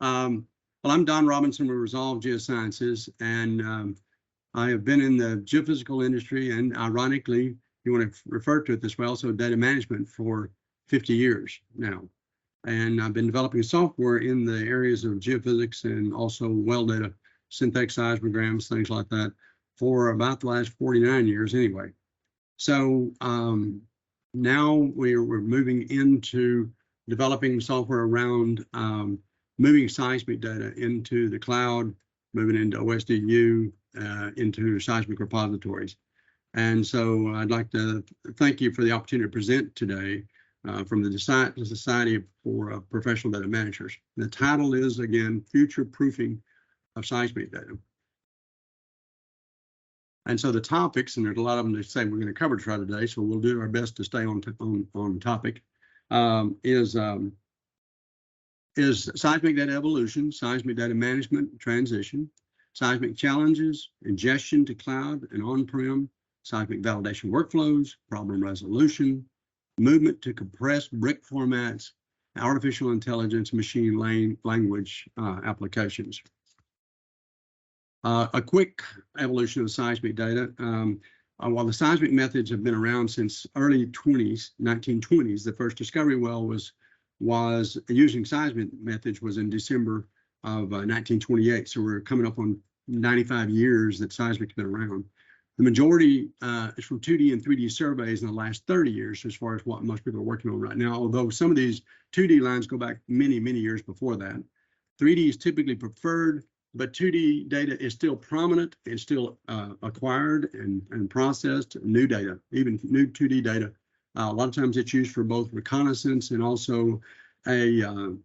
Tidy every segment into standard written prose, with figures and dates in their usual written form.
Well, I'm Don Robinson with Resolve Geosciences, and I have been in the geophysical industry, and ironically, you want to refer to it this way, also data management for 50 years now. And I've been developing software in the areas of geophysics and also well data, synthetic seismograms, things like that, for about the last 49 years anyway. So now we're moving into developing software around moving seismic data into the cloud, moving into OSDU, into seismic repositories. And so I'd like to thank you for the opportunity to present today from the Society for Professional Data Managers. The title is, again, Future Proofing of Seismic Data. And so the topics, and there's a lot of them to say we're going to cover today, so we'll do our best to stay on topic, is seismic data evolution, seismic data management transition, seismic challenges, ingestion to cloud and on-prem, seismic validation workflows, problem resolution, movement to compressed brick formats, artificial intelligence, machine language applications. A quick evolution of seismic data. While the seismic methods have been around since early 1920s, the first discovery well was using seismic methods was in December of 1928. So we're coming up on 95 years that seismic's been around. The majority is from 2D and 3D surveys in the last 30 years, as far as what most people are working on right now, although some of these 2D lines go back many, many years before that. 3D is typically preferred, but 2D data is still prominent and still acquired and processed. New data, even new 2D data, a lot of times it's used for both reconnaissance and also a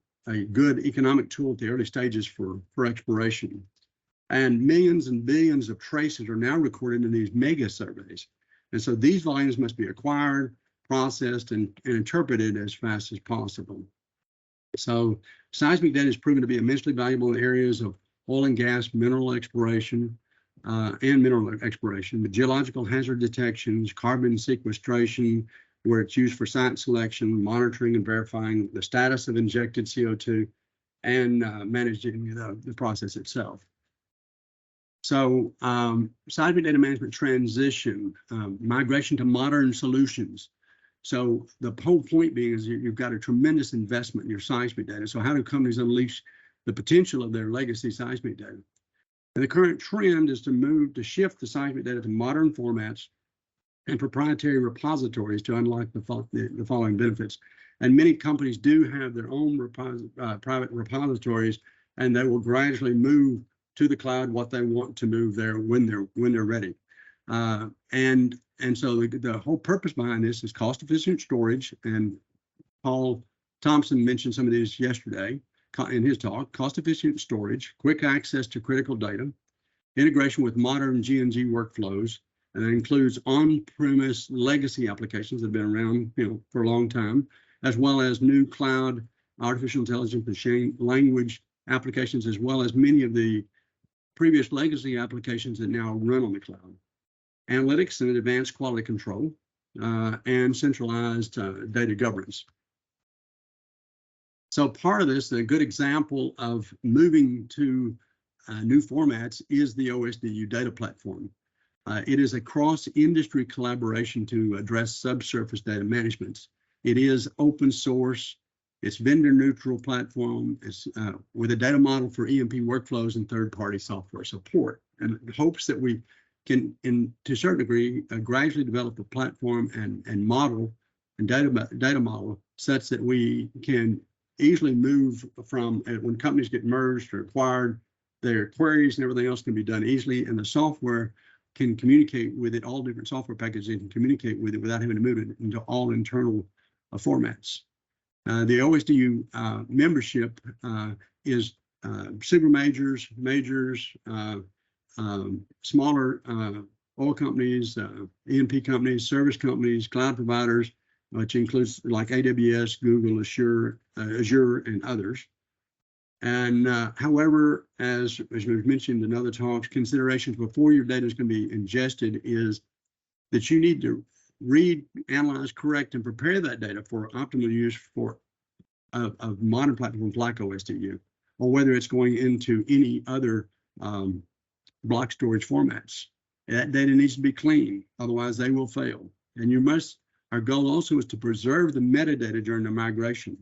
good economic tool at the early stages for exploration. And millions and billions of traces are now recorded in these mega surveys. And so these volumes must be acquired, processed, and interpreted as fast as possible. So seismic data is proven to be immensely valuable in areas of oil and gas, mineral exploration, the geological hazard detections, carbon sequestration, where it's used for site selection, monitoring and verifying the status of injected CO2, and managing the process itself. So seismic data management transition, migration to modern solutions. So the whole point being is you've got a tremendous investment in your seismic data. So how do companies unleash the potential of their legacy seismic data? And the current trend is to shift the seismic data to modern formats and proprietary repositories to unlock the following benefits. And many companies do have their own private repositories, and they will gradually move to the cloud what they want to move there when they're ready. And so the whole purpose behind this is cost-efficient storage. And Paul Thompson mentioned some of these yesterday in his talk. Cost-efficient storage, quick access to critical data, integration with modern G&G workflows, and that includes on-premise legacy applications that have been around, for a long time, as well as new cloud, artificial intelligence, machine language applications, as well as many of the previous legacy applications that now run on the cloud. Analytics and advanced quality control, and centralized data governance. So part of this, a good example of moving to new formats is the OSDU data platform. It is a cross-industry collaboration to address subsurface data management. It is open source. It's vendor-neutral platform. It's with a data model for E&P workflows and third-party software support. And it hopes that we can, to a certain degree, gradually develop a platform and model and data model such that we can easily move from when companies get merged or acquired, their queries and everything else can be done easily, and the software can communicate with it. All different software packages can communicate with it without having to move it into all internal formats. The OSDU membership is super majors, smaller oil companies, E&P companies, service companies, cloud providers, which includes like AWS, Google, Azure, and others. And however, as we've mentioned in other talks, considerations before your data is going to be ingested is that you need to read, analyze, correct, and prepare that data for optimal use of modern platforms like OSDU. or whether it's going into any other block storage formats. That data needs to be clean, otherwise they will fail. And our goal also is to preserve the metadata during the migration.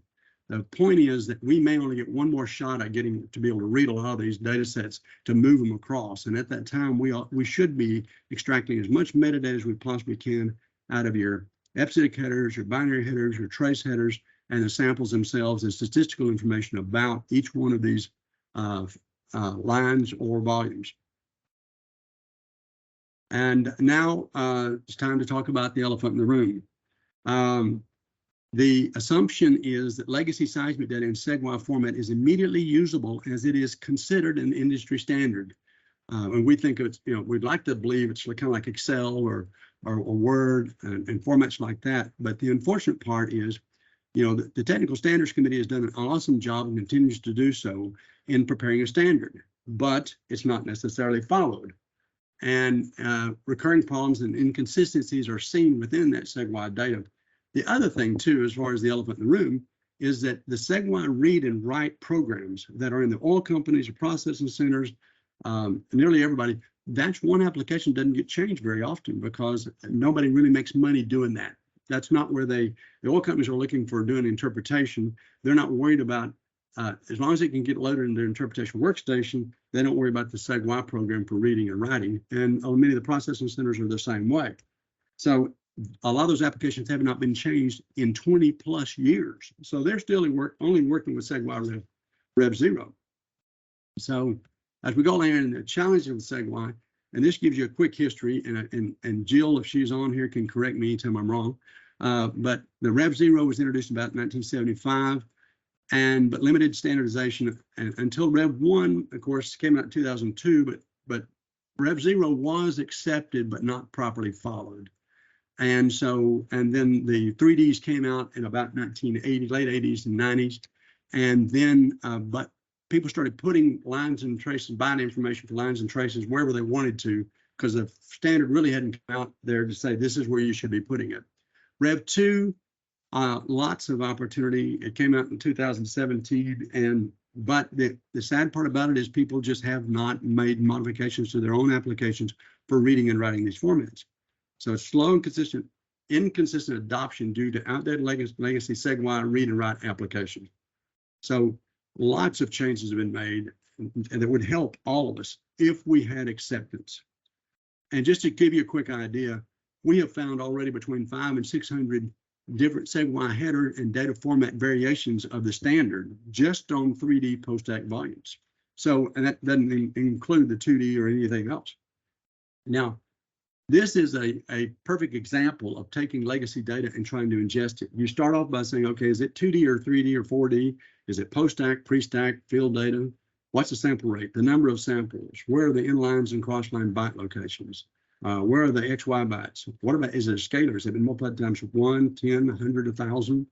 The point is that we may only get one more shot at getting to be able to read a lot of these data sets to move them across. And at that time, we should be extracting as much metadata as we possibly can out of your EPSIDIC headers, your binary headers, your trace headers, and the samples themselves and statistical information about each one of these lines or volumes. And now it's time to talk about the elephant in the room. The assumption is that legacy seismic data in SegWire format is immediately usable as it is considered an industry standard. And we think it's, we'd like to believe it's kind of like Excel or Word and formats like that. But the unfortunate part is, the Technical Standards Committee has done an awesome job and continues to do so in preparing a standard, but it's not necessarily followed. And recurring problems and inconsistencies are seen within that SegWire data. The other thing, too, as far as the elephant in the room, is that the SegWire read and write programs that are in the oil companies or processing centers, nearly everybody, that's one application doesn't get changed very often because nobody really makes money doing that. That's not where the oil companies are looking for doing interpretation. They're not worried about, as long as it can get loaded in their interpretation workstation, they don't worry about the SegWire program for reading and writing. And many of the processing centers are the same way. So a lot of those applications have not been changed in 20 plus years. So they're still only working with SegWire Rev 0. So as we go along in the challenge of SegWire, and this gives you a quick history, and Jill, if she's on here, can correct me anytime I'm wrong. But the Rev 0 was introduced about 1975, but limited standardization until Rev 1, of course, came out in 2002, but Rev 0 was accepted but not properly followed. And then the 3Ds came out in about 1980, late 80s and 90s. And then, but people started putting lines and traces, binary information for lines and traces wherever they wanted to, because the standard really hadn't come out there to say, this is where you should be putting it. Rev 2, lots of opportunity. It came out in 2017. But the sad part about it is people just have not made modifications to their own applications for reading and writing these formats. So it's slow and inconsistent adoption due to outdated legacy SegWire read and write applications. So lots of changes have been made, and that would help all of us if we had acceptance. And just to give you a quick idea, we have found already between 500 and 600 different SegWire header and data format variations of the standard just on 3D post-act volumes. So, and that doesn't include the 2D or anything else. Now, this is a perfect example of taking legacy data and trying to ingest it. You start off by saying, okay, is it 2D or 3D or 4D? Is it post-stack, pre-stack, field data? What's the sample rate? The number of samples? Where are the inlines and crossline byte locations? Where are the XY bytes? What about, is it a scalar? Has it been multiplied times 1, 10, 100, 1,000?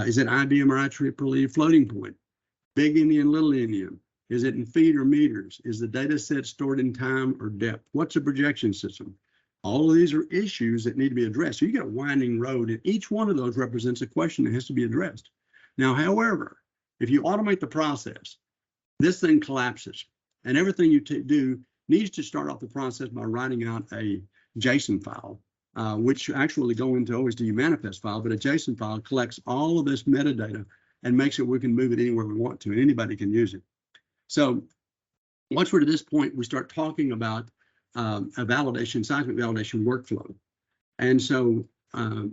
Is it IBM or IEEE floating point? Big endian, little endian? Is it in feet or meters? Is the data set stored in time or depth? What's a projection system? All of these are issues that need to be addressed. So you get a winding road, and each one of those represents a question that has to be addressed. Now, however, if you automate the process, this thing collapses, and everything you do needs to start off the process by writing out a Json file, which actually go into OSDU manifest file, but a Json file collects all of this metadata and makes it we can move it anywhere we want to, and anybody can use it. So once we're to this point, we start talking about a seismic validation workflow. And so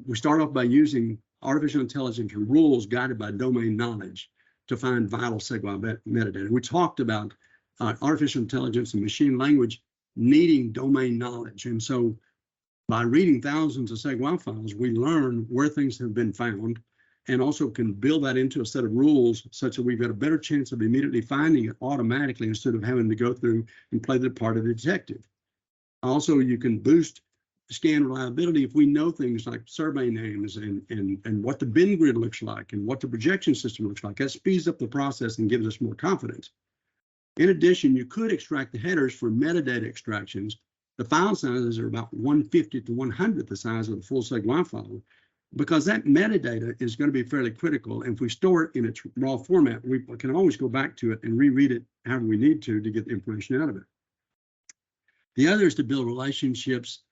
we start off by using artificial intelligence and rules guided by domain knowledge to find vital SegWire metadata. We talked about artificial intelligence and machine language needing domain knowledge. And so by reading thousands of SegWire files, we learn where things have been found and also can build that into a set of rules such that we've got a better chance of immediately finding it automatically instead of having to go through and play the part of the detective. Also, you can boost scan reliability if we know things like survey names and what the bin grid looks like and what the projection system looks like. That speeds up the process and gives us more confidence. In addition, you could extract the headers for metadata extractions. The file sizes are about 1/50 to 1/100th the size of the full SegWire file. because that metadata is going to be fairly critical. And if we store it in its raw format, we can always go back to it and reread it however we need to get the information out of it. The other is to build relationships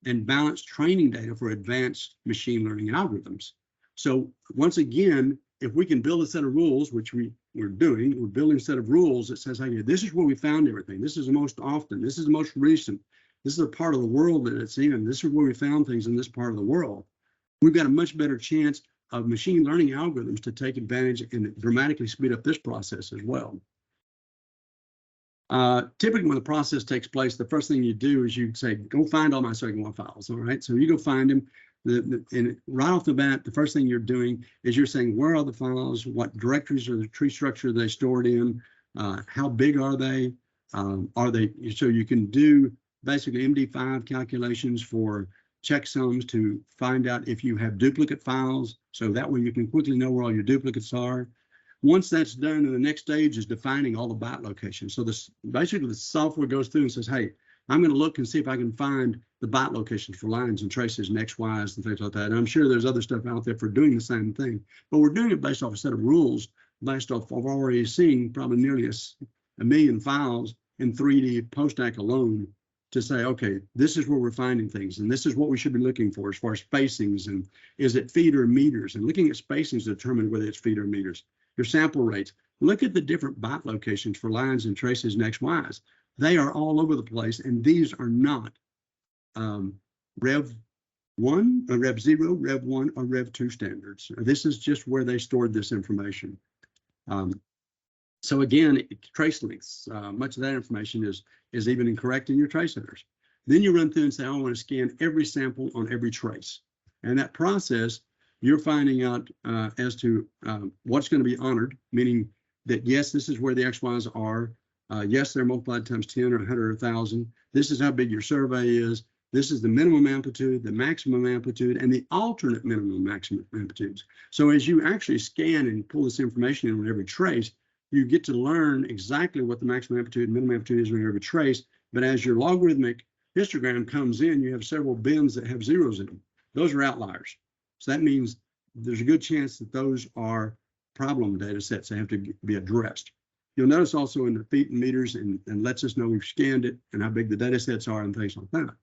and balance training data for advanced machine learning algorithms. So once again, if we can build a set of rules, which we're doing, we're building a set of rules that says, hey, this is where we found everything. This is the most often. This is the most recent. This is a part of the world that it's in. This is where we found things in this part of the world. We've got a much better chance of machine learning algorithms to take advantage and dramatically speed up this process as well. Typically, when the process takes place, the first thing you do is you say, go find all my SegWire files. All right, so you go find them. And right off the bat, the first thing you're doing is you're saying, where are the files? What directories or the tree structure are they stored in? How big are they? So you can do basically MD5 calculations for checksums to find out if you have duplicate files. So that way you can quickly know where all your duplicates are. Once that's done, the next stage is defining all the byte locations. So basically the software goes through and says, hey, I'm going to look and see if I can find the byte locations for lines and traces and XYs and things like that. And I'm sure there's other stuff out there for doing the same thing, but we're doing it based off a set of rules, based off of already seeing probably nearly a million files in 3D PostAC alone to say, okay, this is where we're finding things, and this is what we should be looking for as far as spacings, and is it feet or meters, and looking at spacings to determine whether it's feet or meters. Your sample rates, look at the different byte locations for lines and traces and XYs. They are all over the place, and these are not Rev 1, or Rev 0, Rev 1, or Rev 2 standards. This is just where they stored this information. So again, trace lengths, much of that information is even incorrect in your trace headers. Then you run through and say, I want to scan every sample on every trace. And that process, you're finding out as to what's going to be honored, meaning that, yes, this is where the XYs are. Yes, they're multiplied times 10 or 100 or 1,000. This is how big your survey is. This is the minimum amplitude, the maximum amplitude, and the alternate minimum maximum amplitudes. So as you actually scan and pull this information in on every trace, you get to learn exactly what the maximum amplitude and minimum amplitude is on every trace. But as your logarithmic histogram comes in, you have several bins that have zeros in them. Those are outliers. So that means there's a good chance that those are problem data sets that have to be addressed. You'll notice also in the feet and meters and lets us know we've scanned it and how big the data sets are and things like that.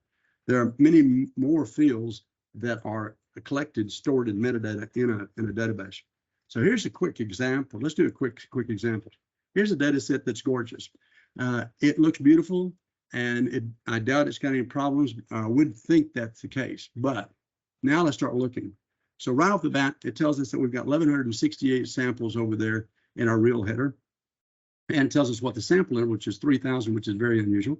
There are many more fields that are collected, stored in metadata in a database. So here's a quick example. Let's do a quick example. Here's a data set that's gorgeous. It looks beautiful, and I doubt it's got any problems. I would think that's the case, but now let's start looking. So right off the bat, it tells us that we've got 1,168 samples over there in our real header, and it tells us what the sample is, which is 3,000, which is very unusual.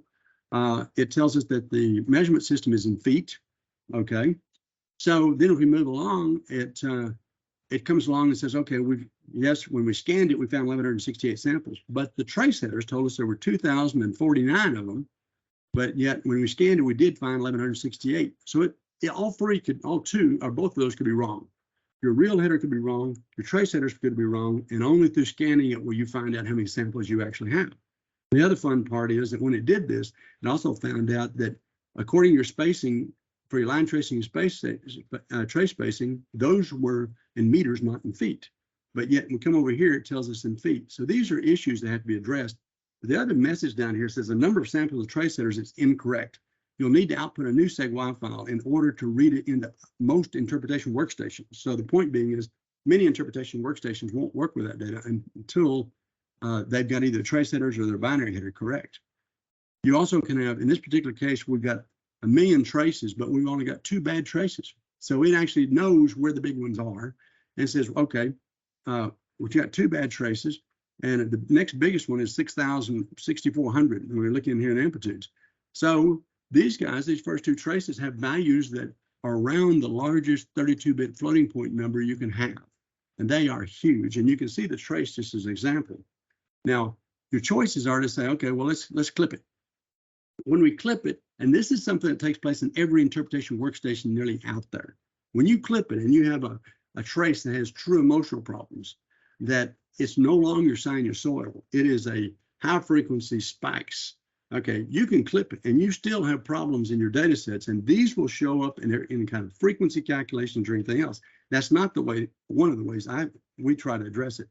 It tells us that the measurement system is in feet. Okay, so then if we move along, it comes along and says, okay, when we scanned it, we found 1,168 samples, but the trace headers told us there were 2,049 of them, but yet when we scanned it, we did find 1,168. So both of those could be wrong. Your real header could be wrong, your trace headers could be wrong, and only through scanning it will you find out how many samples you actually have. The other fun part is that when it did this, it also found out that according to your spacing, for your line tracing and trace spacing, those were in meters, not in feet. But yet, when we come over here, it tells us in feet. So these are issues that have to be addressed. The other message down here says the number of samples of trace headers is incorrect. You'll need to output a new SegWire file in order to read it into most interpretation workstations. So the point being is many interpretation workstations won't work with that data until they've got either trace headers or their binary header correct. You also can have, in this particular case, we've got 1 million traces, but we've only got 2 bad traces. So it actually knows where the big ones are and says, okay, we've got 2 bad traces, and the next biggest one is 6,400, and we're looking here in amplitudes. So these first 2 traces have values that are around the largest 32-bit floating point number you can have, and they are huge. And you can see the trace just as an example. Now, your choices are to say, okay, well, let's clip it. When we clip it, and this is something that takes place in every interpretation workstation nearly out there. When you clip it and you have a trace that has true emotional problems, that it's no longer sinusoidal, it is a high frequency spikes. Okay, you can clip it and you still have problems in your data sets, and these will show up in kind of frequency calculations or anything else. That's not the way, one of the ways we try to address it.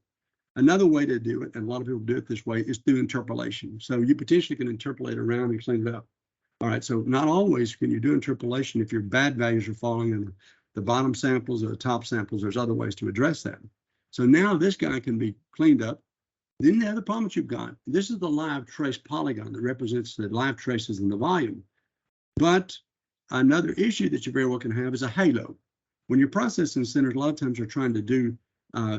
Another way to do it, and a lot of people do it this way, is through interpolation. So you potentially can interpolate around and clean it up. All right, so not always can you do interpolation if your bad values are falling in the bottom samples or the top samples. There's other ways to address that. So now this guy can be cleaned up. Then the other problem that you've got, this is the live trace polygon that represents the live traces in the volume. But another issue that you very well can have is a halo. When your processing centers a lot of times are trying to do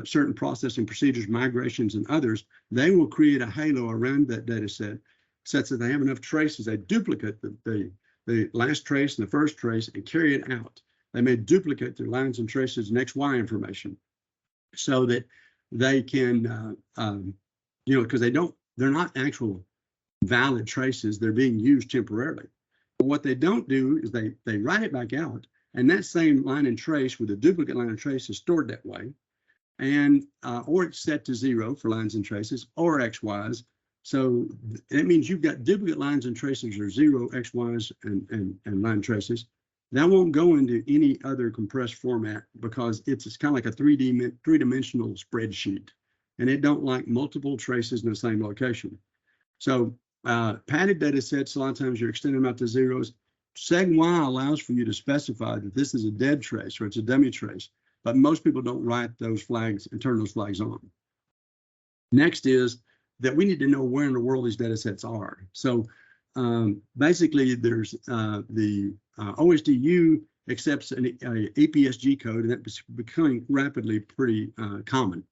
certain processing procedures, migrations, and others, they will create a halo around that data set, such that they have enough traces. They duplicate the last trace and the first trace and carry it out. They may duplicate their lines and traces and XY information so that they can, because they're not actual valid traces. They're being used temporarily. But what they don't do is they write it back out, and that same line and trace with a duplicate line and trace is stored that way, and or it's set to 0 for lines and traces or XYs. So that means you've got duplicate lines and traces or 0 XYs and line traces. That won't go into any other compressed format because it's kind of like a three-dimensional spreadsheet, and it don't like multiple traces in the same location. So padded data sets, a lot of times you're extending them out to zeros. SegY allows for you to specify that this is a dead trace or it's a dummy trace, but most people don't write those flags and turn those flags on. Next is that we need to know where in the world these data sets are. So basically there's the OSDU accepts an APSG code, and that's becoming rapidly pretty common,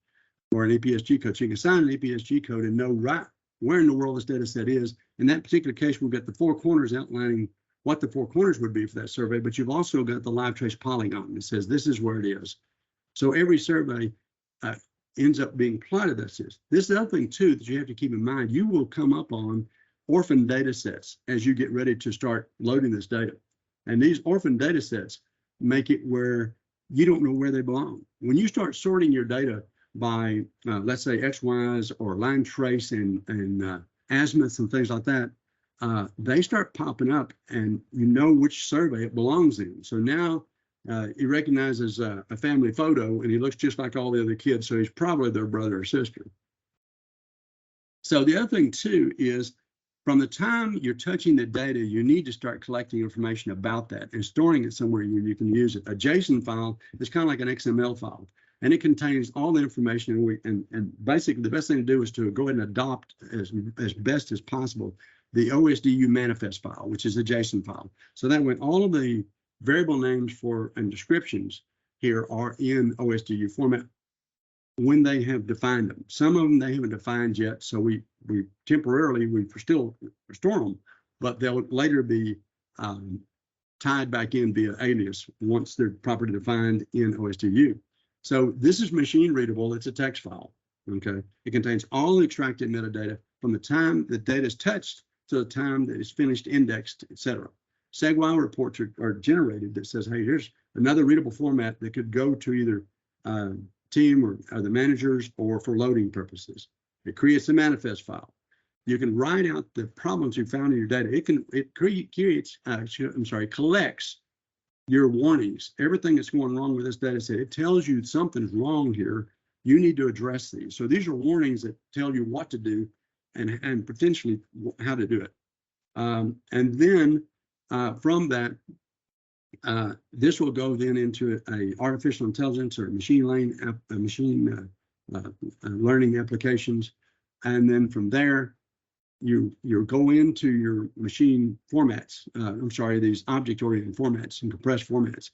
or an APSG code. So you can assign an APSG code and know right where in the world this data set is. In that particular case, we've got the 4 corners outlining what the 4 corners would be for that survey, but you've also got the live trace polygon that says this is where it is. So every survey ends up being plotted as this. This is the other thing too that you have to keep in mind. You will come up on orphan data sets as you get ready to start loading this data. And these orphan data sets make it where you don't know where they belong. When you start sorting your data by, let's say, XYs or line trace and azimuths and things like that, they start popping up, and you know which survey it belongs in. So now he recognizes a family photo, and he looks just like all the other kids, so he's probably their brother or sister. So the other thing too is, from the time you're touching the data, you need to start collecting information about that and storing it somewhere you can use it. A JSON file is kind of like an XML file, and it contains all the information. And basically, the best thing to do is to go ahead and adopt as best as possible the OSDU manifest file, which is a JSON file. So that way, all of the variable names for and descriptions here are in OSDU format when they have defined them. Some of them they haven't defined yet, so we temporarily still restore them, but they'll later be tied back in via alias once they're properly defined in OSDU. So this is machine readable. It's a text file. Okay, it contains all the extracted metadata from the time the data is touched to the time that it's finished, indexed, etc. SegY reports are generated that says, hey, here's another readable format that could go to either team or the managers or for loading purposes. It creates a manifest file. You can write out the problems you found in your data. It collects your warnings, everything that's going wrong with this data set. It tells you something's wrong here. You need to address these. So these are warnings that tell you what to do and potentially how to do it. And then from that, this will go then into a artificial intelligence or machine learning applications, and then from there you go into your machine formats. These object-oriented formats and compressed formats,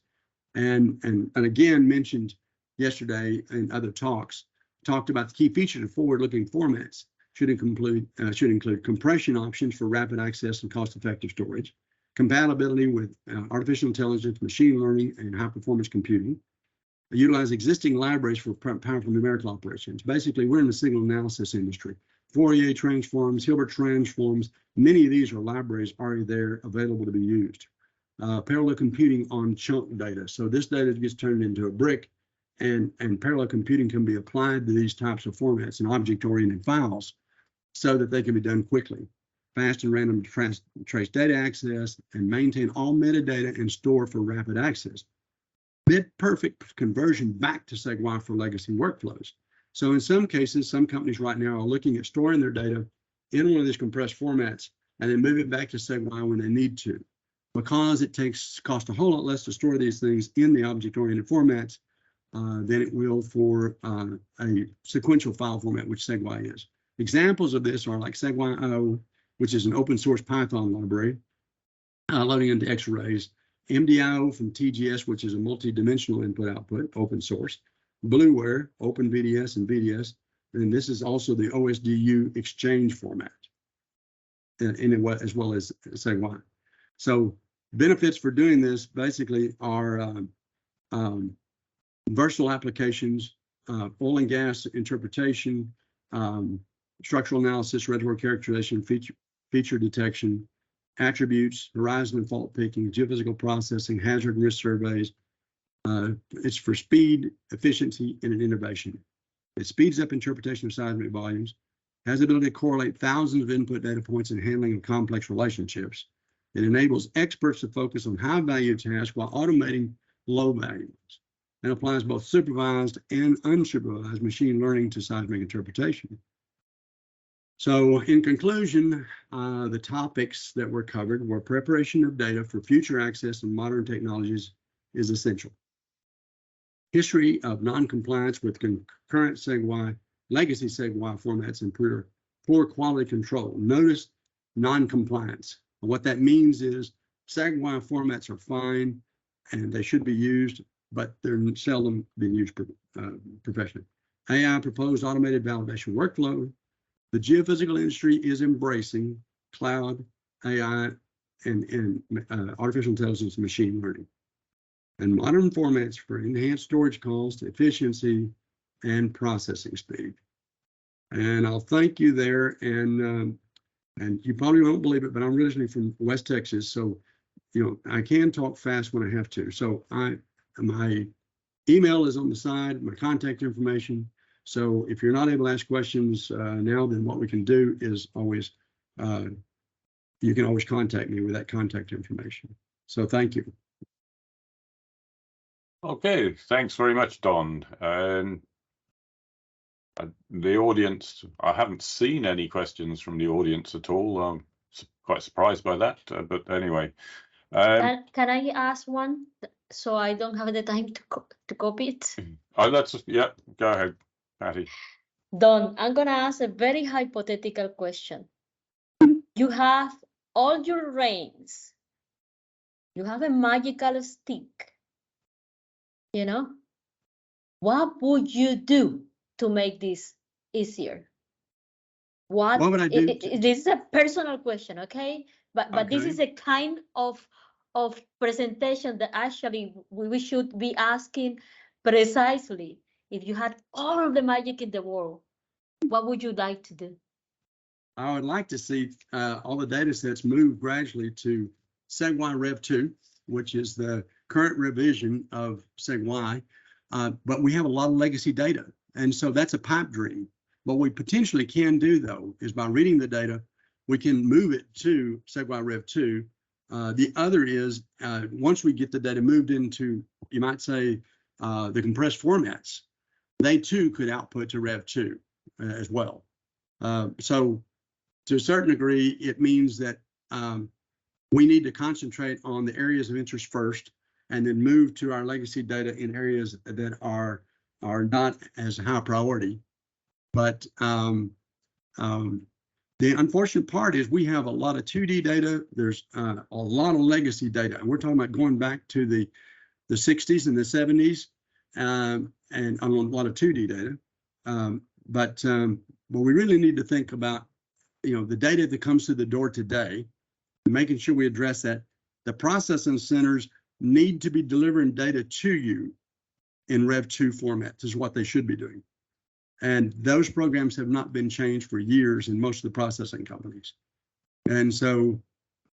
and again mentioned yesterday in other talks. Talked about the key features of forward-looking formats should include compression options for rapid access and cost-effective storage, compatibility with artificial intelligence, machine learning, and high-performance computing. Utilize existing libraries for powerful numerical operations. Basically, we're in the signal analysis industry. Fourier transforms, Hilbert transforms, many of these are libraries already there available to be used. Parallel computing on chunk data. So this data gets turned into a brick, and parallel computing can be applied to these types of formats and object-oriented files so that they can be done quickly. Fast and random trace data access, and maintain all metadata and store for rapid access. bit-perfect conversion back to SegWire for legacy workflows. So in some cases, some companies right now are looking at storing their data in one of these compressed formats and then move it back to SegWire when they need to, because it costs a whole lot less to store these things in the object-oriented formats than it will for a sequential file format, which SegWire is. Examples of this are like SegWire-O, which is an open source Python library, loading into X-arrays, MDIO from TGS, which is a multi-dimensional input-output, open source, Blueware, OpenVDS and VDS, and this is also the OSDU exchange format, as well as SegWire. So benefits for doing this basically are versatile applications, oil and gas interpretation, structural analysis, reservoir characterization, feature detection, attributes, horizon and fault picking, geophysical processing, hazard and risk surveys. It's for speed, efficiency, and innovation. It speeds up interpretation of seismic volumes, has the ability to correlate thousands of input data points and handling of complex relationships. It enables experts to focus on high-value tasks while automating low-value ones, and applies both supervised and unsupervised machine learning to seismic interpretation. So in conclusion, the topics that were covered were preparation of data for future access and modern technologies is essential. History of non-compliance with concurrent SegWire, legacy SegWire formats, and poor quality control. Notice non-compliance. What that means is SegWire formats are fine and they should be used, but they're seldom being used professionally. AI proposed automated validation workflow. The geophysical industry is embracing cloud, AI, and artificial intelligence and machine learning, and modern formats for enhanced storage cost, efficiency, and processing speed. And I'll thank you there. And you probably won't believe it, but I'm originally from West Texas, so I can talk fast when I have to. So my email is on the side, my contact information. So if you're not able to ask questions now, then what we can do is always, you can always contact me with that contact information. So thank you. Okay, thanks very much, Don. The audience, I haven't seen any questions from the audience at all. I'm quite surprised by that, but anyway. Can I ask one so I don't have the time to copy it? Oh, yeah, go ahead, Patty. Don, I'm gonna ask a very hypothetical question. You have all your reins. You have a magical stick. What would you do to make this easier? What would I do? This is a personal question, okay? But Okay. this is a kind of presentation that actually we should be asking precisely. If you had all of the magic in the world, what would you like to do? I would like to see all the data sets move gradually to SegWire Rev 2, which is the current revision of SegWire. But we have a lot of legacy data. And so that's a pipe dream. What we potentially can do, though, is by reading the data, we can move it to SegWire Rev 2. The other is once we get the data moved into, you might say, the compressed formats, they too could output to Rev 2 as well. So to a certain degree, it means that we need to concentrate on the areas of interest first and then move to our legacy data in areas that are not as high priority. But the unfortunate part is we have a lot of 2D data. There's a lot of legacy data. And we're talking about going back to the 60s and the 70s and a lot of 2D data. But we really need to think about, the data that comes through the door today, making sure we address that. The processing centers need to be delivering data to you in Rev 2 format. This is what they should be doing. And those programs have not been changed for years in most of the processing companies. And so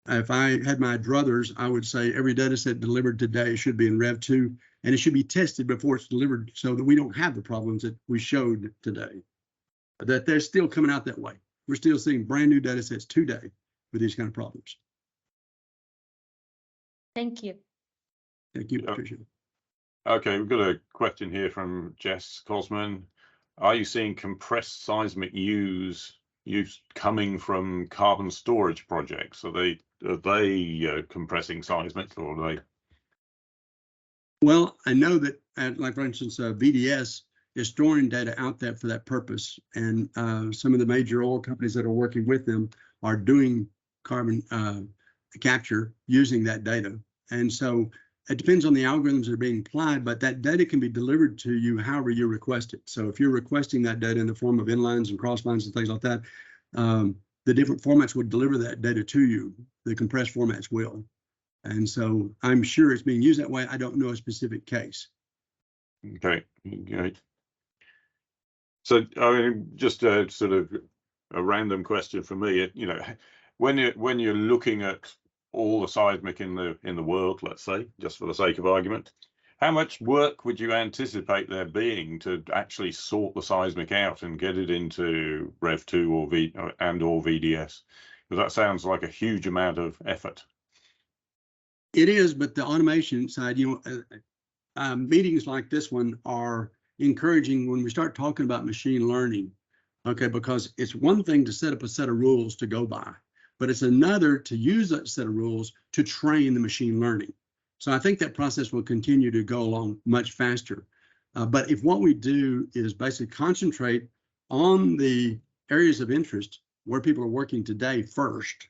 if I had my druthers, I would say every data set delivered today should be in Rev 2, and it should be tested before it's delivered so that we don't have the problems that we showed today, that they're still coming out that way. We're still seeing brand new data sets today with these kind of problems. Thank you. Thank you, Patricia. Okay, we've got a question here from Jess Cosman. Are you seeing compressed seismic use coming from carbon storage projects? Are they compressing seismic, or are they? Well, I know that, like for instance, VDS is storing data out there for that purpose, and some of the major oil companies that are working with them are doing carbon capture using that data. And so it depends on the algorithms that are being applied, but that data can be delivered to you however you request it. So if you're requesting that data in the form of inlines and crosslines and things like that, the different formats would deliver that data to you. The compressed formats will. And so I'm sure it's being used that way. I don't know a specific case. Okay. So, I mean, just a sort of a random question for me. You know, when you're looking at all the seismic in the world, let's say, just for the sake of argument, how much work would you anticipate there being to actually sort the seismic out and get it into Rev2 or VDS? Because that sounds like a huge amount of effort. It is, but the automation side, meetings like this one are encouraging when we start talking about machine learning, okay, because it's one thing to set up a set of rules to go by, but it's another to use that set of rules to train the machine learning. So I think that process will continue to go along much faster. But if what we do is basically concentrate on the areas of interest where people are working today first,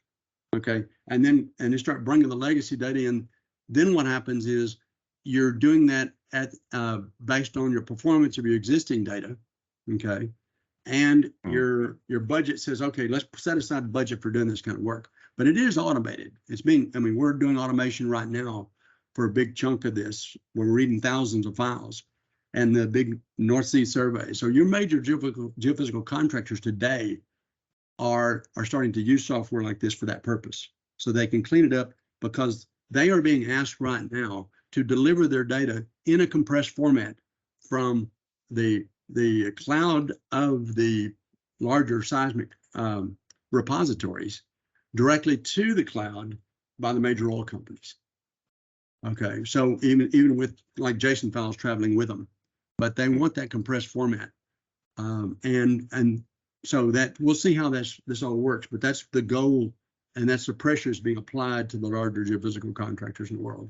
okay, and then start bringing the legacy data in, then what happens is you're doing that at based on your performance of your existing data, okay, and your budget says, okay, let's set aside a budget for doing this kind of work. But it is automated. We're doing automation right now for a big chunk of this. We're reading thousands of files, and the big North Sea survey. So your major geophysical contractors today are starting to use software like this for that purpose, so they can clean it up, because they are being asked right now to deliver their data in a compressed format from the cloud of the larger seismic repositories directly to the cloud by the major oil companies. Okay, so even with like Json files traveling with them, but they want that compressed format, and so that we'll see how this all works. But that's the goal, and that's the pressures being applied to the larger geophysical contractors in the world.